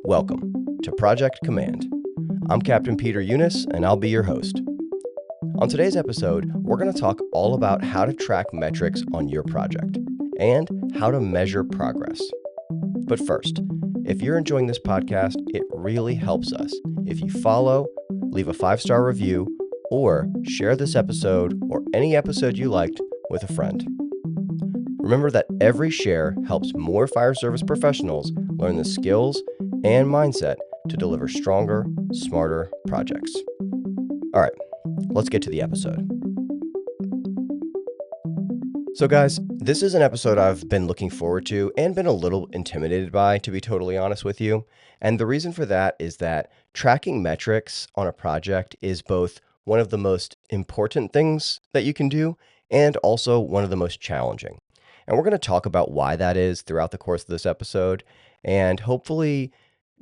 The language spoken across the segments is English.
Welcome to Project Command. I'm Captain Peter Eunice, and I'll be your host. On today's episode, we're going to talk all about how to track metrics on your project and how to measure progress. But first, if you're enjoying this podcast, it really helps us if you follow, leave a 5-star review, or share this episode or any episode you liked with a friend. Remember that every share helps more fire service professionals learn the skills and mindset to deliver stronger, smarter projects. All right, let's get to the episode. So guys, this is an episode I've been looking forward to and been a little intimidated by, to be totally honest with you. And the reason for that is that tracking metrics on a project is both one of the most important things that you can do and also one of the most challenging. And we're going to talk about why that is throughout the course of this episode. And hopefully,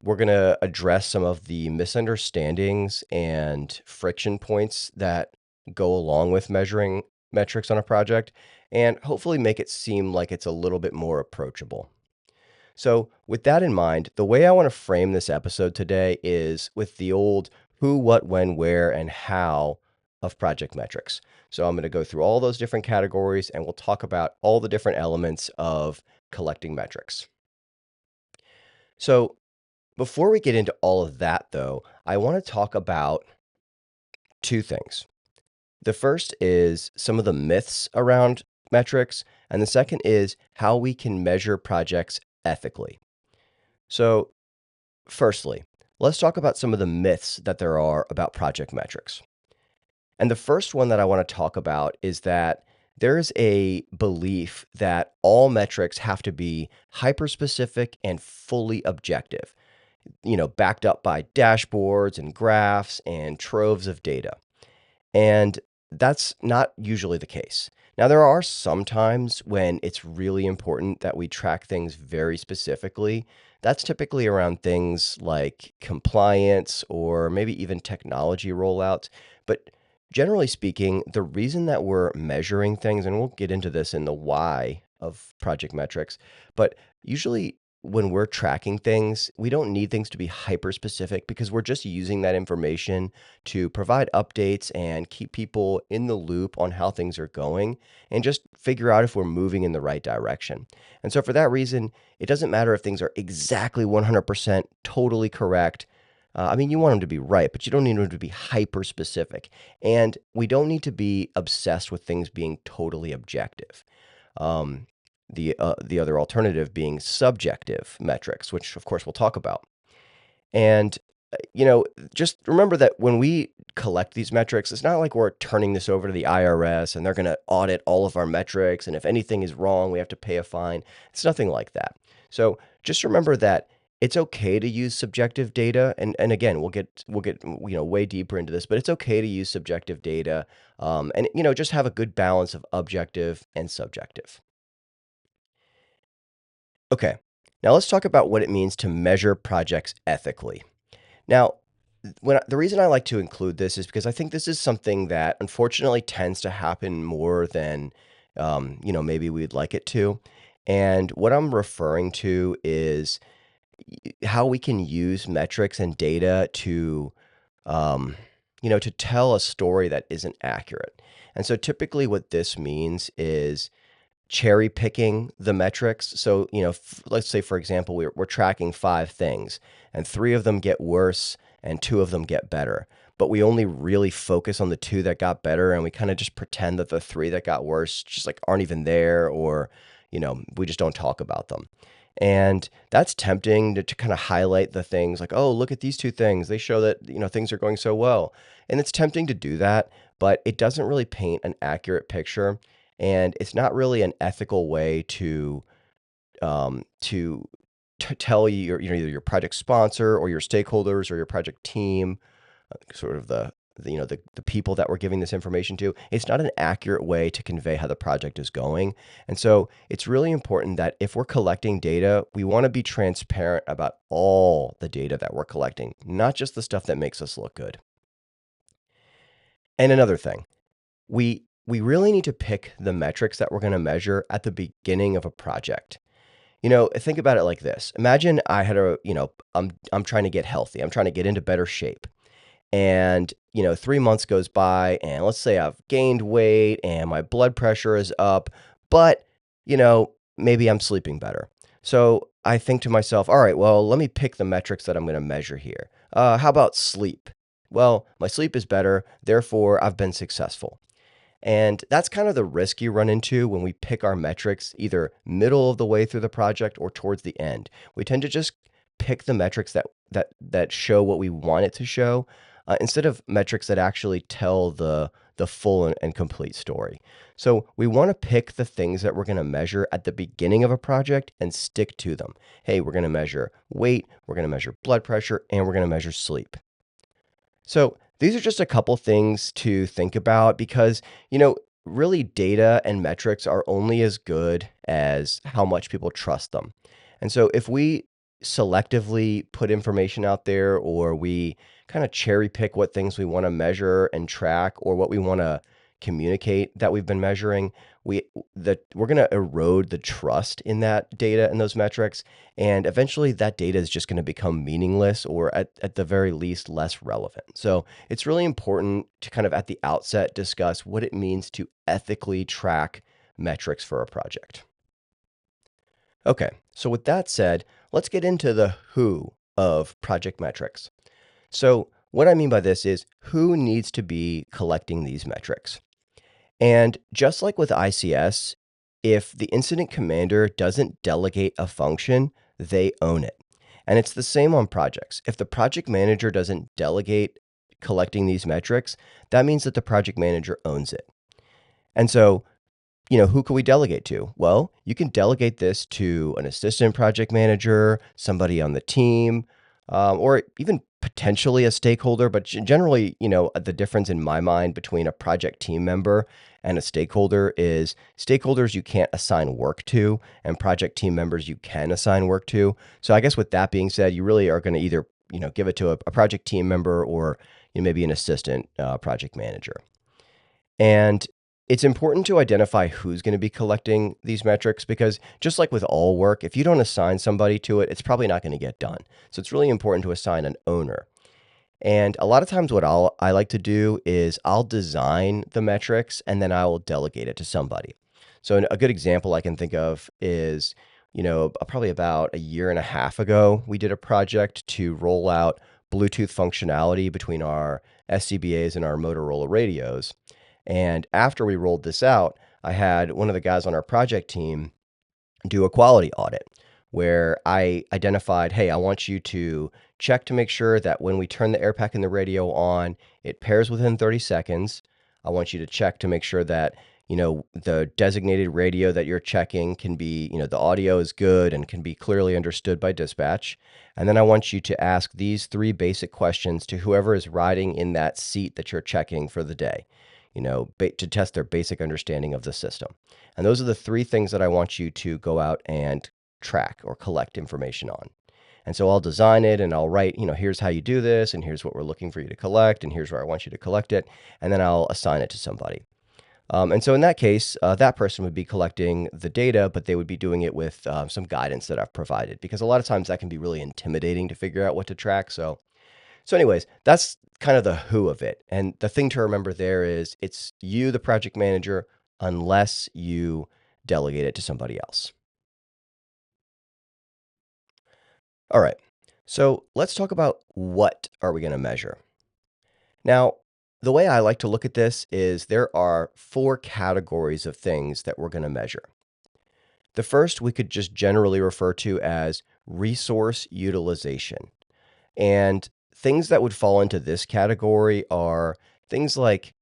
we're going to address some of the misunderstandings and friction points that go along with measuring metrics on a project, and hopefully make it seem like it's a little bit more approachable. So, with that in mind, the way I want to frame this episode today is with the old who, what, when, where, and how of project metrics. So I'm going to go through all those different categories and we'll talk about all the different elements of collecting metrics. So before we get into all of that, though, I want to talk about two things. The first is some of the myths around metrics, and the second is how we can measure projects ethically. So firstly, let's talk about some of the myths that there are about project metrics. And the first one that I want to talk about is that there is a belief that all metrics have to be hyper-specific and fully objective, backed up by dashboards and graphs and troves of data. And that's not usually the case. Now, there are some times when it's really important that we track things very specifically. That's typically around things like compliance or maybe even technology rollouts. But generally speaking, the reason that we're measuring things, and we'll get into this in the why of project metrics, but usually when we're tracking things, we don't need things to be hyper specific because we're just using that information to provide updates and keep people in the loop on how things are going and just figure out if we're moving in the right direction. And so for that reason, it doesn't matter if things are exactly 100% totally correct. You want them to be right, but you don't need them to be hyper specific. And we don't need to be obsessed with things being totally objective. The other alternative being subjective metrics, which of course we'll talk about. And, just remember that when we collect these metrics, it's not like we're turning this over to the IRS and they're going to audit all of our metrics. And if anything is wrong, we have to pay a fine. It's nothing like that. So just remember that it's okay to use subjective data. And again, we'll get way deeper into this, but it's okay to use subjective data. And just have a good balance of objective and subjective. Okay, now let's talk about what it means to measure projects ethically. Now, the reason I like to include this is because I think this is something that unfortunately tends to happen more than maybe we'd like it to. And what I'm referring to is how we can use metrics and data to to tell a story that isn't accurate. And so typically what this means is cherry picking the metrics. So, let's say, for example, we're tracking 5 things and 3 of them get worse and 2 of them get better. But we only really focus on the 2 that got better and we kind of just pretend that the 3 that got worse just like aren't even there, or, we just don't talk about them. And that's tempting to kind of highlight the things like, oh, look at these 2 things. They show that, things are going so well. And it's tempting to do that, but it doesn't really paint an accurate picture. And it's not really an ethical way to tell either your project sponsor or your stakeholders or your project team, sort of the people that we're giving this information to. It's not an accurate way to convey how the project is going. And so it's really important that if we're collecting data, we want to be transparent about all the data that we're collecting, not just the stuff that makes us look good. And another thing, we really need to pick the metrics that we're going to measure at the beginning of a project. Think about it like this. Imagine I had I'm trying to get healthy. I'm trying to get into better shape. And, 3 months goes by and let's say I've gained weight and my blood pressure is up, but, maybe I'm sleeping better. So I think to myself, all right, well, let me pick the metrics that I'm going to measure here. How about sleep? Well, my sleep is better, therefore I've been successful. And that's kind of the risk you run into when we pick our metrics either middle of the way through the project or towards the end. We tend to just pick the metrics that show what we want it to show, instead of metrics that actually tell the full and complete story. So we want to pick the things that we're going to measure at the beginning of a project and stick to them. Hey, we're going to measure weight, we're going to measure blood pressure, and we're going to measure sleep. So these are just a couple things to think about because, really data and metrics are only as good as how much people trust them. And so if we selectively put information out there or we kind of cherry pick what things we want to measure and track or what we want to communicate that we've been measuring, we're going to erode the trust in that data and those metrics, and eventually that data is just going to become meaningless or at the very least less relevant. So it's really important to kind of at the outset discuss what it means to ethically track metrics for a project. Okay, so with that said, let's get into the who of project metrics. So what I mean by this is who needs to be collecting these metrics. And just like with ICS, if the incident commander doesn't delegate a function, they own it. And it's the same on projects. If the project manager doesn't delegate collecting these metrics, that means that the project manager owns it. And so, who can we delegate to? Well, you can delegate this to an assistant project manager, somebody on the team, or even potentially a stakeholder. But generally, the difference in my mind between a project team member and a stakeholder is stakeholders you can't assign work to, and project team members you can assign work to. So I guess with that being said, you really are going to either give it to a project team member or maybe an assistant project manager. And it's important to identify who's going to be collecting these metrics because just like with all work, if you don't assign somebody to it, it's probably not going to get done. So it's really important to assign an owner. And a lot of times what I like to do is I'll design the metrics and then I will delegate it to somebody. So a good example I can think of is, probably about a year and a half ago, we did a project to roll out Bluetooth functionality between our SCBAs and our Motorola radios. And after we rolled this out, I had one of the guys on our project team do a quality audit where I identified, hey, I want you to check to make sure that when we turn the air pack in the radio on, it pairs within 30 seconds. I want you to check to make sure that, the designated radio that you're checking can be, the audio is good and can be clearly understood by dispatch. And then I want you to ask these 3 basic questions to whoever is riding in that seat that you're checking for the day, to test their basic understanding of the system. And those are the 3 things that I want you to go out and track or collect information on. And so I'll design it and I'll write, here's how you do this, and here's what we're looking for you to collect, and here's where I want you to collect it. And then I'll assign it to somebody. And so in that case, that person would be collecting the data, but they would be doing it with some guidance that I've provided, because a lot of times that can be really intimidating to figure out what to track. So anyways, that's kind of the who of it. And the thing to remember there is it's you, the project manager, unless you delegate it to somebody else. All right. So let's talk about what are we going to measure. Now, the way I like to look at this is there are 4 categories of things that we're going to measure. The first we could just generally refer to as resource utilization. And things that would fall into this category are things like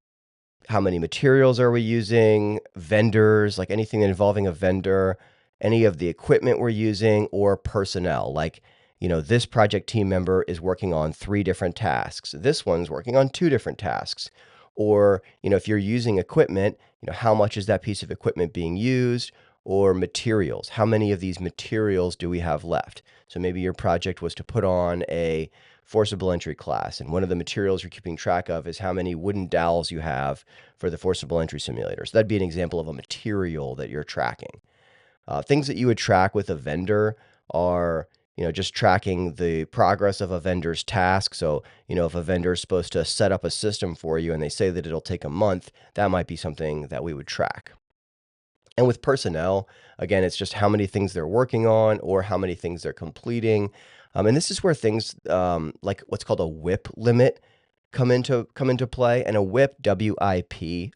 how many materials are we using, vendors, like anything involving a vendor, any of the equipment we're using, or personnel. Like, this project team member is working on 3 different tasks. This one's working on 2 different tasks. Or, if you're using equipment, how much is that piece of equipment being used? Or materials. How many of these materials do we have left? So maybe your project was to put on a forcible entry class, and one of the materials you're keeping track of is how many wooden dowels you have for the forcible entry simulator. So that'd be an example of a material that you're tracking. Things that you would track with a vendor are, just tracking the progress of a vendor's task. So, if a vendor is supposed to set up a system for you and they say that it'll take a month, that might be something that we would track. And with personnel, again, it's just how many things they're working on or how many things they're completing. And this is where things like what's called a WIP limit come into play. And a WIP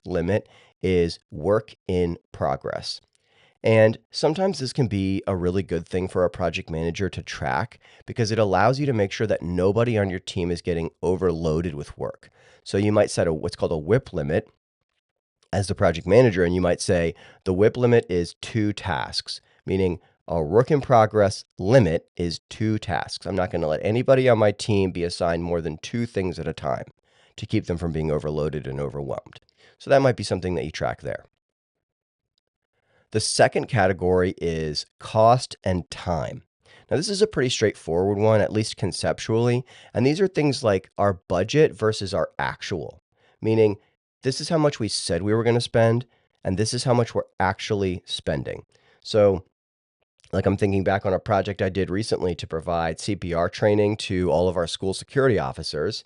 limit is work in progress. And sometimes this can be a really good thing for a project manager to track because it allows you to make sure that nobody on your team is getting overloaded with work. So you might set what's called a WIP limit as the project manager, and you might say the WIP limit is 2 tasks, meaning a work in progress limit is 2 tasks. I'm not going to let anybody on my team be assigned more than 2 things at a time to keep them from being overloaded and overwhelmed. So that might be something that you track there. The second category is cost and time. Now, this is a pretty straightforward one, at least conceptually. And these are things like our budget versus our actual, meaning this is how much we said we were going to spend, and this is how much we're actually spending. So, like I'm thinking back on a project I did recently to provide CPR training to all of our school security officers.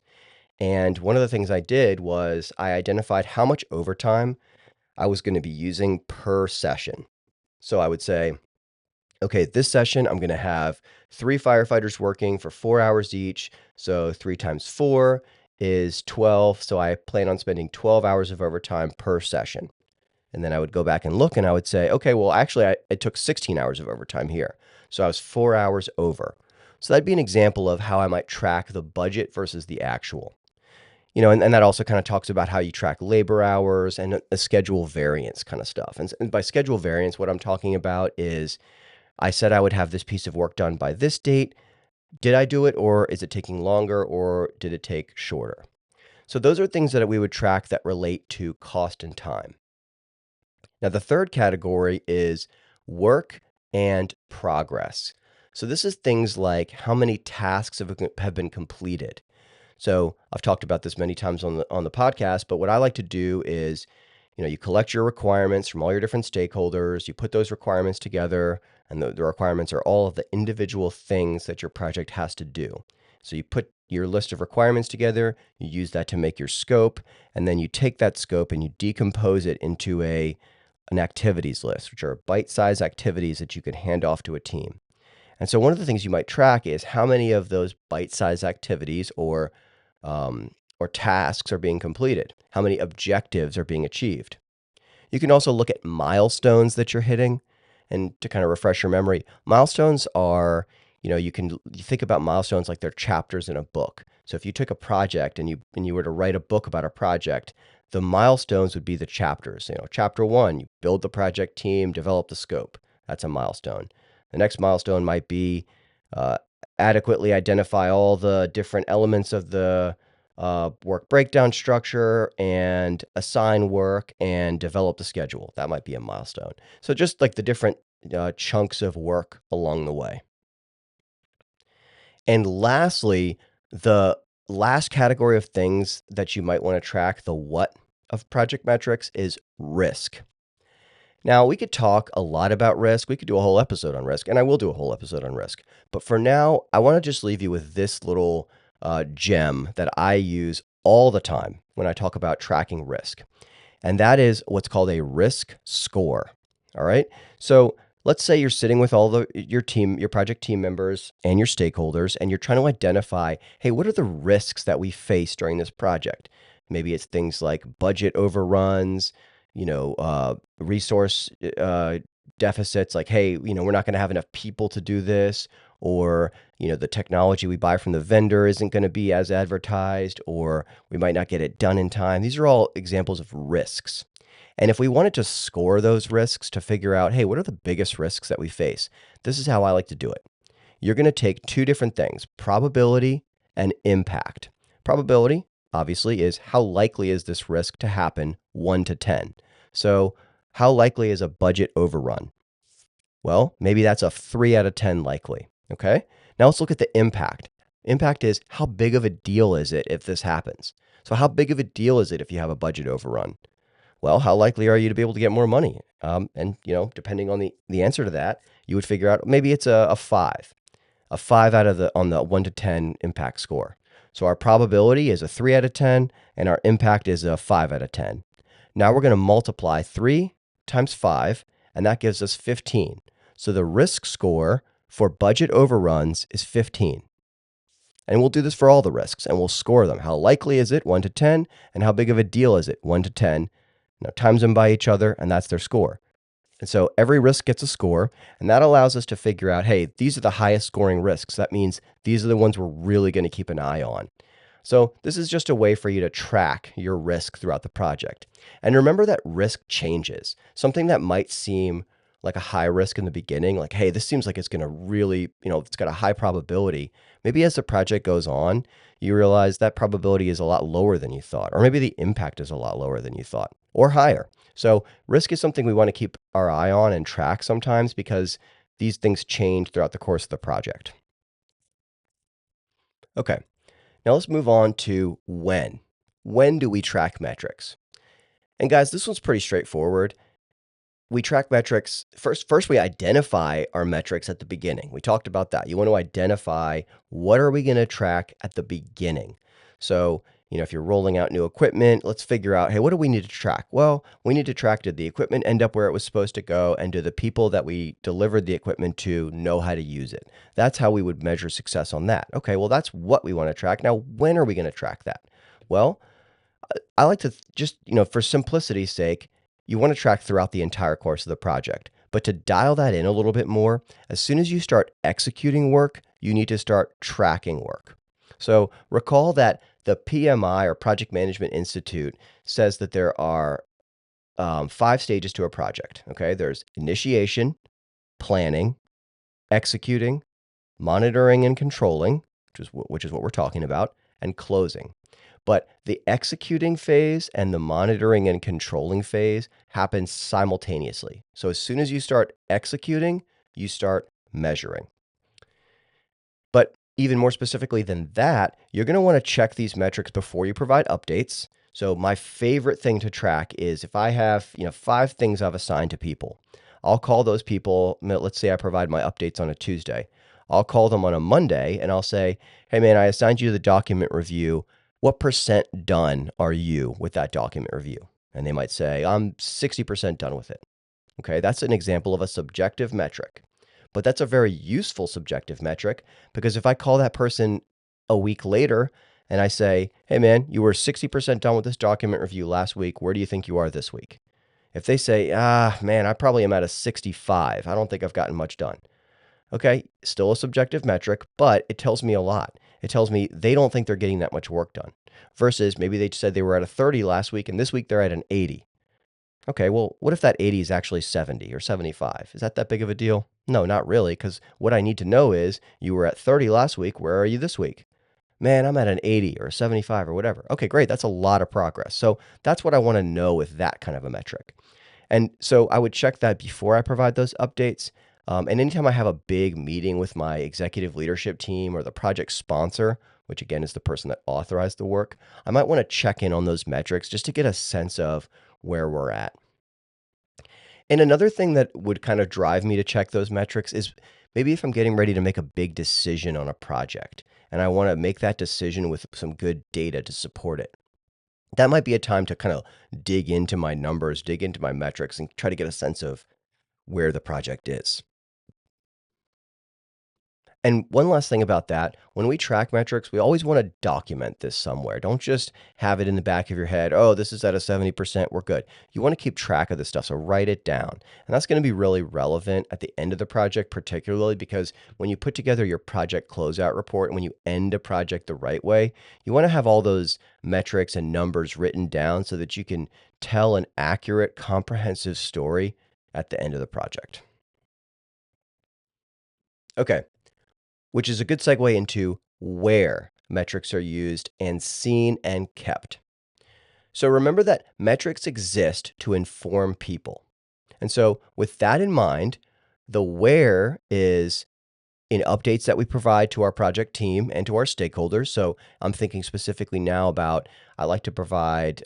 And one of the things I did was I identified how much overtime I was going to be using per session. So I would say, okay, this session, I'm going to have 3 firefighters working for 4 hours each. So 3 times 4 is 12. So I plan on spending 12 hours of overtime per session. And then I would go back and look and I would say, okay, well, actually, it took 16 hours of overtime here. So I was 4 hours over. So that'd be an example of how I might track the budget versus the actual. And that also kind of talks about how you track labor hours and a schedule variance kind of stuff. And by schedule variance, what I'm talking about is I said I would have this piece of work done by this date. Did I do it, or is it taking longer, or did it take shorter? So those are things that we would track that relate to cost and time. Now, the third category is work and progress. So this is things like how many tasks have been completed. So I've talked about this many times on the podcast, but what I like to do is, you collect your requirements from all your different stakeholders, you put those requirements together, and the requirements are all of the individual things that your project has to do. So you put your list of requirements together, you use that to make your scope, and then you take that scope and you decompose it into an activities list, which are bite-sized activities that you can hand off to a team. And so one of the things you might track is how many of those bite-sized activities or tasks are being completed, how many objectives are being achieved. You can also look at milestones that you're hitting. And to kind of refresh your memory, milestones are, you think about milestones like they're chapters in a book. So if you took a project and you were to write a book about a project, the milestones would be the chapters. Chapter 1, you build the project team, develop the scope. That's a milestone. The next milestone might be adequately identify all the different elements of the work breakdown structure and assign work and develop the schedule. That might be a milestone. So just like the different chunks of work along the way. And lastly, the last category of things that you might want to track, the what of project metrics, is risk. Now, we could talk a lot about risk. We could do a whole episode on risk, and I will do a whole episode on risk. But for now, I want to just leave you with this little gem that I use all the time when I talk about tracking risk. And that is what's called a risk score. All right. So let's say you're sitting with all your project team members and your stakeholders, and you're trying to identify, hey, what are the risks that we face during this project? Maybe it's things like budget overruns, resource deficits, like, hey, we're not going to have enough people to do this, or, the technology we buy from the vendor isn't going to be as advertised, or we might not get it done in time. These are all examples of risks. And if we wanted to score those risks to figure out, hey, what are the biggest risks that we face? This is how I like to do it. You're going to take 2 different things, probability and impact. Probability, obviously, is how likely is this risk to happen, 1 to 10. So how likely is a budget overrun? Well, maybe that's a 3 out of 10 likely. Okay. Now let's look at the impact. Impact is how big of a deal is it if this happens? So how big of a deal is it if you have a budget overrun? Well, how likely are you to be able to get more money? And depending on the answer to that, you would figure out maybe it's a five out of the on the 1 to 10 impact score. So our probability is a 3 out of 10, and our impact is a 5 out of 10. Now we're going to multiply 3 times 5, and that gives us 15. So the risk score for budget overruns is 15. And we'll do this for all the risks, and we'll score them. How likely is it, 1 to 10, and how big of a deal is it, 1 to 10? Now times them by each other, and that's their score. And so every risk gets a score, and that allows us to figure out, hey, these are the highest scoring risks. That means these are the ones we're really going to keep an eye on. So this is just a way for you to track your risk throughout the project. And remember that risk changes. Something that might seem like a high risk in the beginning, like, hey, this seems like it's going to really, it's got a high probability. Maybe as the project goes on, you realize that probability is a lot lower than you thought, or maybe the impact is a lot lower than you thought, or higher. So risk is something we want to keep our eye on and track sometimes because these things change throughout the course of the project. Okay, now let's move on to when. When do we track metrics? And guys, this one's pretty straightforward. We track metrics. First we identify our metrics at the beginning. We talked about that. You want to identify what are we going to track at the beginning. So, if you're rolling out new equipment, let's figure out, hey, what do we need to track? Well, we need to track, did the equipment end up where it was supposed to go? And do the people that we delivered the equipment to know how to use it? That's how we would measure success on that. Okay, well, that's what we want to track. Now, when are we going to track that? Well, I like to just, for simplicity's sake, you want to track throughout the entire course of the project. But to dial that in a little bit more, as soon as you start executing work, you need to start tracking work. So recall that the PMI, or Project Management Institute, says that there are 5 stages to a project. Okay, there's initiation, planning, executing, monitoring and controlling, which is what we're talking about, and closing. But the executing phase and the monitoring and controlling phase happens simultaneously. So as soon as you start executing, you start measuring. But even more specifically than that, you're going to want to check these metrics before you provide updates. So my favorite thing to track is if I have, 5 things I've assigned to people, I'll call those people. Let's say I provide my updates on a Tuesday. I'll call them on a Monday and I'll say, hey man, I assigned you the document review. What % done are you with that document review? And they might say, I'm 60% done with it. Okay, that's an example of a subjective metric. But that's a very useful subjective metric because if I call that person a week later and I say, hey man, you were 60% done with this document review last week. Where do you think you are this week? If they say, man, I probably am at a 65. I don't think I've gotten much done. Okay, still a subjective metric, but it tells me a lot. It tells me they don't think they're getting that much work done versus maybe they said they were at a 30 last week and this week they're at an 80. Okay, well, what if that 80 is actually 70 or 75? Is that big of a deal? No, not really, because what I need to know is you were at 30 last week. Where are you this week? Man, I'm at an 80 or a 75 or whatever. Okay, great. That's a lot of progress. So that's what I want to know with that kind of a metric. And so I would check that before I provide those updates. And anytime I have a big meeting with my executive leadership team or the project sponsor, which again is the person that authorized the work, I might want to check in on those metrics just to get a sense of where we're at. And another thing that would kind of drive me to check those metrics is maybe if I'm getting ready to make a big decision on a project and I want to make that decision with some good data to support it. That might be a time to kind of dig into my numbers, dig into my metrics, and try to get a sense of where the project is. And one last thing about that, when we track metrics, we always want to document this somewhere. Don't just have it in the back of your head. Oh, this is at a 70%, we're good. You want to keep track of this stuff, so write it down. And that's going to be really relevant at the end of the project, particularly because when you put together your project closeout report and when you end a project the right way, you want to have all those metrics and numbers written down so that you can tell an accurate, comprehensive story at the end of the project. Okay. Which is a good segue into where metrics are used and seen and kept. So remember that metrics exist to inform people. And so with that in mind, the where is in updates that we provide to our project team and to our stakeholders. So I'm thinking specifically now about I like to provide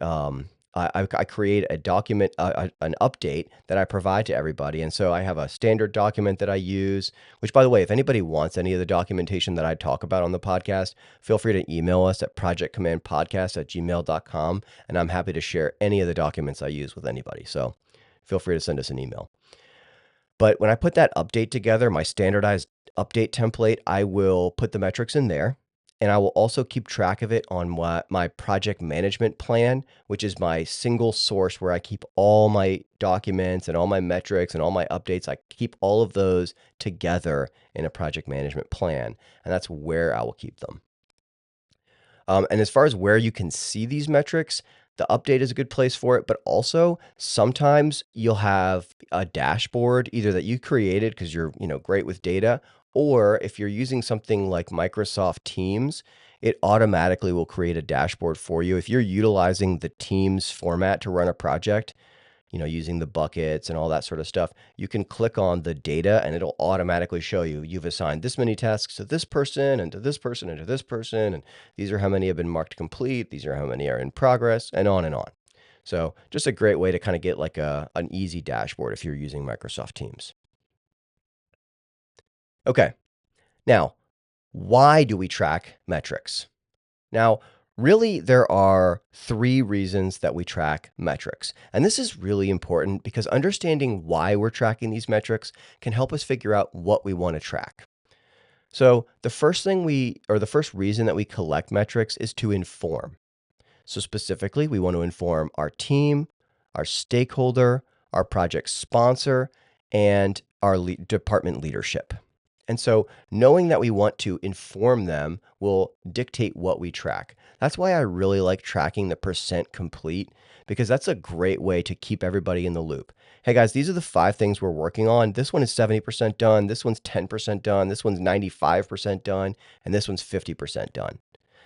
I create a document, an update that I provide to everybody. And so I have a standard document that I use, which, by the way, if anybody wants any of the documentation that I talk about on the podcast, feel free to email us at projectcommandpodcast@gmail.com. And I'm happy to share any of the documents I use with anybody. So feel free to send us an email. But when I put that update together, my standardized update template, I will put the metrics in there. And I will also keep track of it on my project management plan, which is my single source where I keep all my documents and all my metrics and all my updates. I keep all of those together in a project management plan. And that's where I will keep them. And as far as where you can see these metrics, the update is a good place for it, but also sometimes you'll have a dashboard either that you created because you're, great with data, or if you're using something like Microsoft Teams, it automatically will create a dashboard for you. If you're utilizing the Teams format to run a project, using the buckets and all that sort of stuff, you can click on the data and it'll automatically show you you've assigned this many tasks to this person and to this person and to this person. And these are how many have been marked complete. These are how many are in progress, and on and on. So just a great way to kind of get like an easy dashboard if you're using Microsoft Teams. Okay. Now, why do we track metrics? Now, really, there are three reasons that we track metrics. And this is really important because understanding why we're tracking these metrics can help us figure out what we want to track. So, the first reason that we collect metrics is to inform. So, specifically, we want to inform our team, our stakeholder, our project sponsor, and our department leadership. And so knowing that we want to inform them will dictate what we track. That's why I really like tracking the percent complete, because that's a great way to keep everybody in the loop. Hey guys, these are the 5 things we're working on. This one is 70% done. This one's 10% done. This one's 95% done. And this one's 50% done.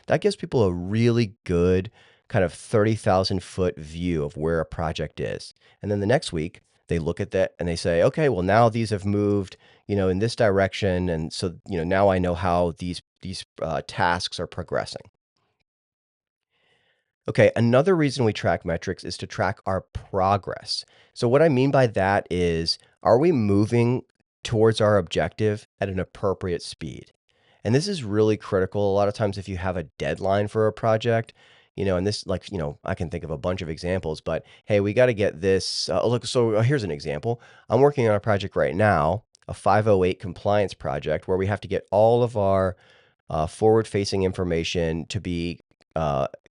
That gives people a really good kind of 30,000 foot view of where a project is. And then the next week, they look at that and they say, okay, well, now these have moved, in this direction. And so, now I know how these tasks are progressing. Okay, another reason we track metrics is to track our progress. So what I mean by that is, are we moving towards our objective at an appropriate speed? And this is really critical. A lot of times if you have a deadline for a project, and this, like, I can think of a bunch of examples, but hey, we got to get this. Here's an example. I'm working on a project right now, a 508 compliance project, where we have to get all of our forward-facing information to be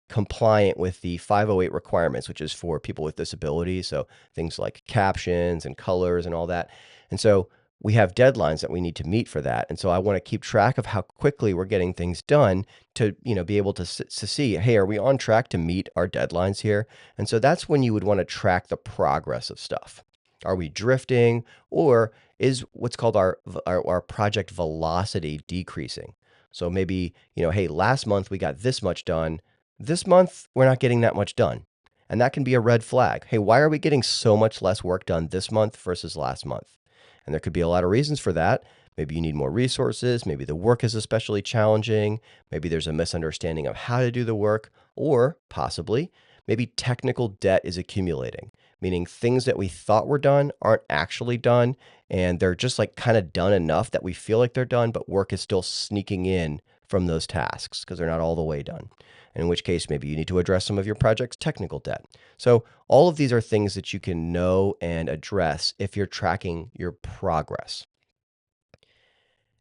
compliant with the 508 requirements, which is for people with disabilities. So things like captions and colors and all that. And so we have deadlines that we need to meet for that. And so I want to keep track of how quickly we're getting things done to, be able to see, hey, are we on track to meet our deadlines here? And so that's when you would want to track the progress of stuff. Are we drifting, or is what's called our project velocity decreasing? So maybe, hey, last month we got this much done. This month, we're not getting that much done. And that can be a red flag. Hey, why are we getting so much less work done this month versus last month? And there could be a lot of reasons for that. Maybe you need more resources. Maybe the work is especially challenging. Maybe there's a misunderstanding of how to do the work, or possibly maybe technical debt is accumulating, meaning things that we thought were done aren't actually done. And they're just like kind of done enough that we feel like they're done, but work is still sneaking in from those tasks because they're not all the way done. In which case, maybe you need to address some of your project's technical debt. So all of these are things that you can know and address if you're tracking your progress.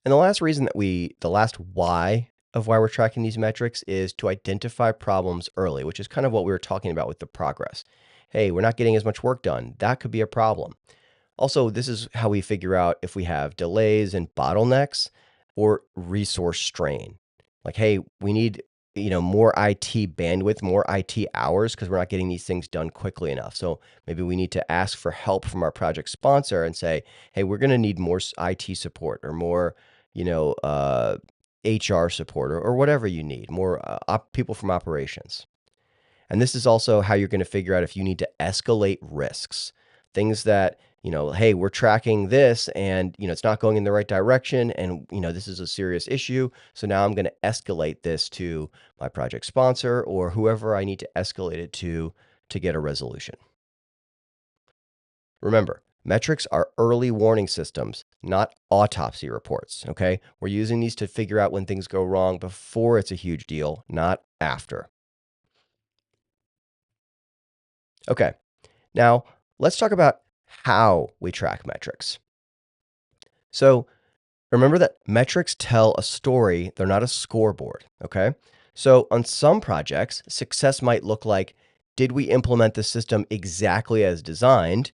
And the last why of why we're tracking these metrics is to identify problems early, which is kind of what we were talking about with the progress. Hey, we're not getting as much work done. That could be a problem. Also, this is how we figure out if we have delays and bottlenecks or resource strain. Like, hey, we need, more IT bandwidth, more IT hours because we're not getting these things done quickly enough. So maybe we need to ask for help from our project sponsor and say, hey, we're going to need more IT support or more, HR support or whatever you need, more people from operations. And this is also how you're going to figure out if you need to escalate risks. Things that, hey, we're tracking this and, it's not going in the right direction. And, this is a serious issue. So now I'm going to escalate this to my project sponsor or whoever I need to escalate it to to get a resolution. Remember, metrics are early warning systems, not autopsy reports, okay? We're using these to figure out when things go wrong before it's a huge deal, not after. Okay, now let's talk about how we track metrics. So remember that metrics tell a story, they're not a scoreboard, okay? So on some projects, success might look like, did we implement the system exactly as designed?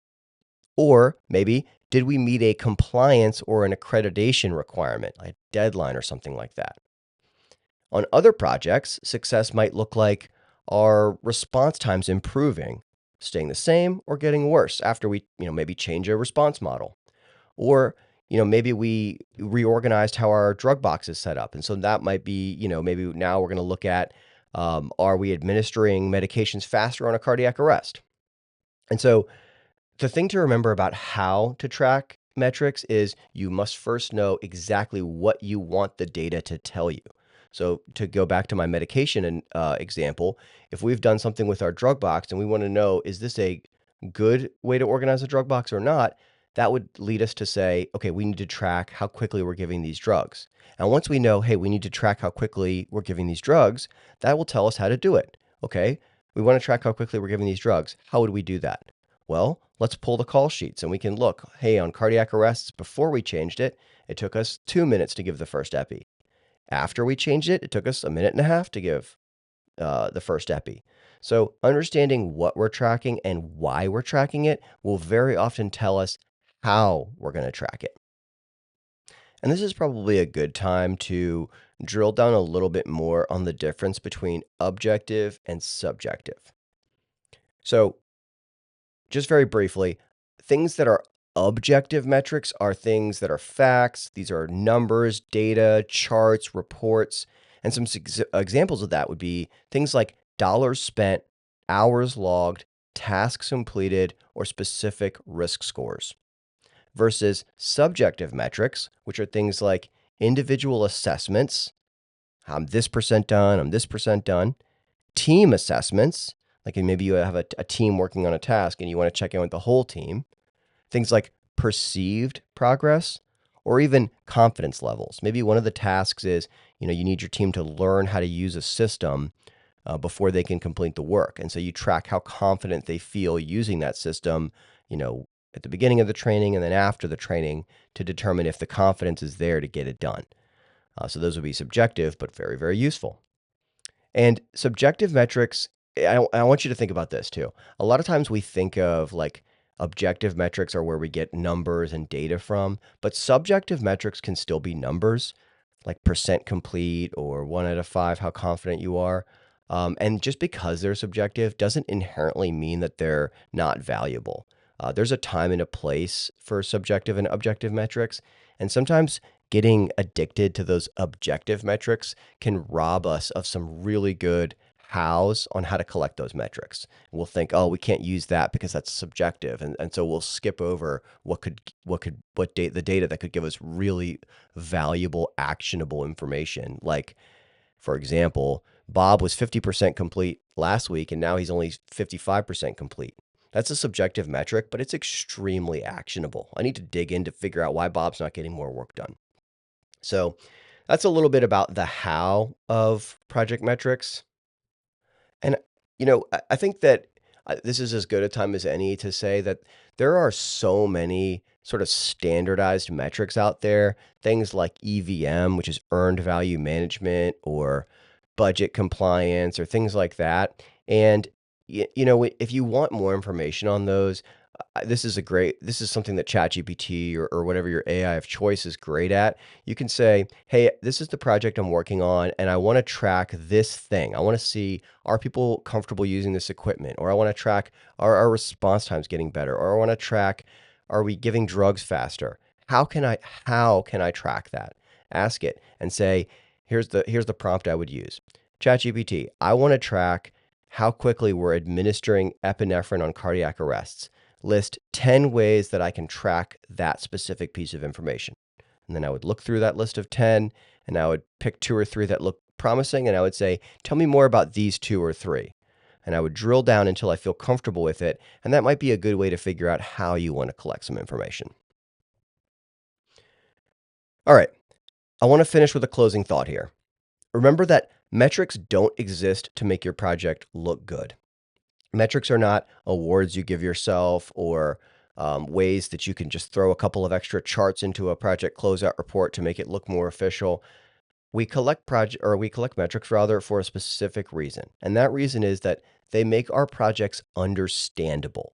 Or maybe, did we meet a compliance or an accreditation requirement, like a deadline or something like that? On other projects, success might look like, are response times improving, staying the same, or getting worse after we, maybe change a response model? Or, maybe we reorganized how our drug box is set up. And so that might be, maybe now we're going to look at, are we administering medications faster on a cardiac arrest? And so the thing to remember about how to track metrics is you must first know exactly what you want the data to tell you. So to go back to my medication example, if we've done something with our drug box and we want to know, is this a good way to organize a drug box or not? That would lead us to say, okay, we need to track how quickly we're giving these drugs. And once we know, hey, we need to track how quickly we're giving these drugs, that will tell us how to do it. Okay, we want to track how quickly we're giving these drugs. How would we do that? Well, let's pull the call sheets and we can look, hey, on cardiac arrests, before we changed it, it took us 2 minutes to give the first epi. After we changed it, it took us 1.5 minutes to give the first epi. So understanding what we're tracking and why we're tracking it will very often tell us how we're going to track it. And this is probably a good time to drill down a little bit more on the difference between objective and subjective. So just very briefly, things that are objective metrics are things that are facts. These are numbers, data, charts, reports. And some examples of that would be things like dollars spent, hours logged, tasks completed, or specific risk scores. Versus subjective metrics, which are things like individual assessments. I'm this percent done, I'm this percent done. Team assessments, like maybe you have a team working on a task and you want to check in with the whole team. Things like perceived progress or even confidence levels. Maybe one of the tasks is, you need your team to learn how to use a system before they can complete the work. And so you track how confident they feel using that system, at the beginning of the training and then after the training to determine if the confidence is there to get it done. So those would be subjective, but very, very useful. And subjective metrics, I want you to think about this too. A lot of times we think of like objective metrics are where we get numbers and data from, but subjective metrics can still be numbers like percent complete or 1 out of 5, how confident you are. And just because they're subjective doesn't inherently mean that they're not valuable. There's a time and a place for subjective and objective metrics. And sometimes getting addicted to those objective metrics can rob us of some really good hows on how to collect those metrics. We'll think, oh, we can't use that because that's subjective. And so we'll skip over the data that could give us really valuable, actionable information. Like, for example, Bob was 50% complete last week, and now he's only 55% complete. That's a subjective metric, but it's extremely actionable. I need to dig in to figure out why Bob's not getting more work done. So that's a little bit about the how of project metrics. And, I think that this is as good a time as any to say that there are so many sort of standardized metrics out there, things like EVM, which is earned value management, or budget compliance, or things like that. And, if you want more information on those, this is something that ChatGPT or whatever your AI of choice is great at. You can say, hey, this is the project I'm working on, and I want to track this thing. I want to see, are people comfortable using this equipment? Or I want to track, are our response times getting better? Or I want to track, are we giving drugs faster? How can I track that? Ask it and say, here's the prompt I would use. ChatGPT, I want to track how quickly we're administering epinephrine on cardiac arrests. List 10 ways that I can track that specific piece of information. And then I would look through that list of 10 and I would pick 2 or 3 that look promising. And I would say, tell me more about these 2 or 3. and I would drill down until I feel comfortable with it, and that might be a good way to figure out how you want to collect some information. All right, I want to finish with a closing thought here. Remember that metrics don't exist to make your project look good. Metrics are not awards you give yourself or ways that you can just throw a couple of extra charts into a project closeout report to make it look more official. We collect metrics rather for a specific reason. And that reason is that they make our projects understandable.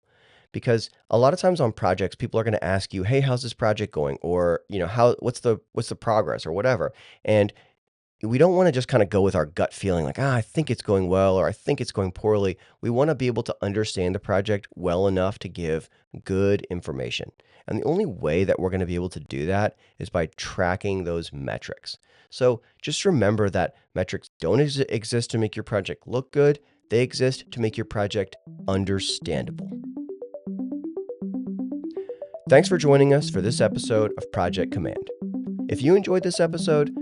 Because a lot of times on projects, people are going to ask you, "Hey, how's this project going?" Or, what's the progress or whatever. And we don't want to just kind of go with our gut feeling like, I think it's going well or I think it's going poorly. We want to be able to understand the project well enough to give good information. And the only way that we're going to be able to do that is by tracking those metrics. So just remember that metrics don't exist to make your project look good. They exist to make your project understandable. Thanks for joining us for this episode of Project Command. If you enjoyed this episode,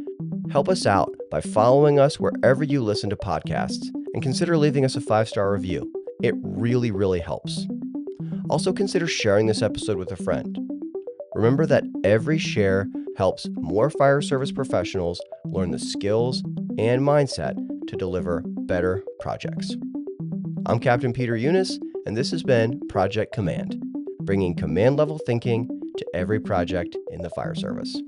help us out by following us wherever you listen to podcasts and consider leaving us a 5-star review. It really, really helps. Also, consider sharing this episode with a friend. Remember that every share helps more fire service professionals learn the skills and mindset to deliver better projects. I'm Captain Peter Eunice, and this has been Project Command, bringing command level thinking to every project in the fire service.